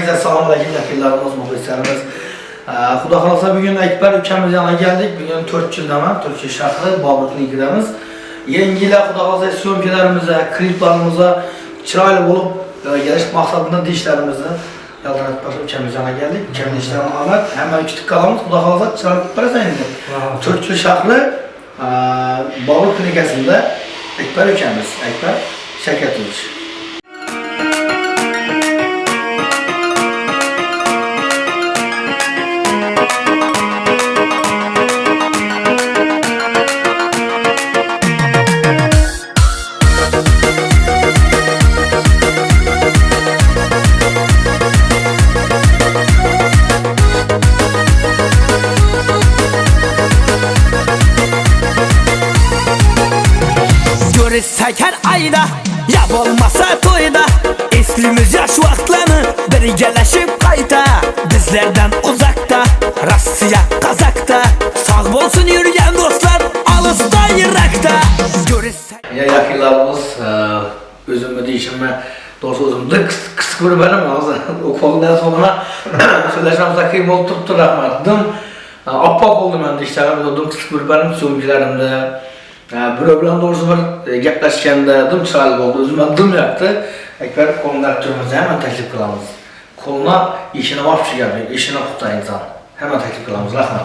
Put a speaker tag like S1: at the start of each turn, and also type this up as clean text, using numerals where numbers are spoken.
S1: Herkese salam aleyküm yakınlarımız, muhlislerimiz. Xuda xalasa bugün Ekber ülkemiz yanına geldik. Bugün 4 yıldama, Türkiye şarkı, Babık Ligiremiz. Yengiyle Xuda xalasa syomkilerimize, kliplarımıza çıraylı bulup geliş maksadında dişlerimizi yaldan Ekber ülkemiz yanına geldik. Ülkemin işlerine Ahmet. Hemen küçük kalamız Xuda xalasa çıraylı tutparız indi. Türkiye şarkı, Babık Ligesi'nde Ekber ülkemiz, Ekber Şevketoviç.
S2: Seker ayda, yap olmasa toyda. Eslimiz yaş vaxtlarını birgeleşip kayda. Bizlerden uzakta, Rusya, Kazak'ta. Sağ olsun yürüyen dostlar, alısta yırakta.
S1: Ya yakınlarımız, özümü deyişime, doğrusu özümde kısık bir benim ağzı. O kolundan sonra söyleşmemize kıyım olup tuttu rahmettim. Appak oldum ben de işlerim, oldum kısık bir benim sömcilerimde. Problem doğrusu bir yaklaşkende dım çıraylı oldu, özüme dım yaktı. Ekber kolunu yaptığımızda hemen teklif kılamız. Koluna işine vapşı gelmek, işine kutla insan. Hemen teklif kılamız, rahmet.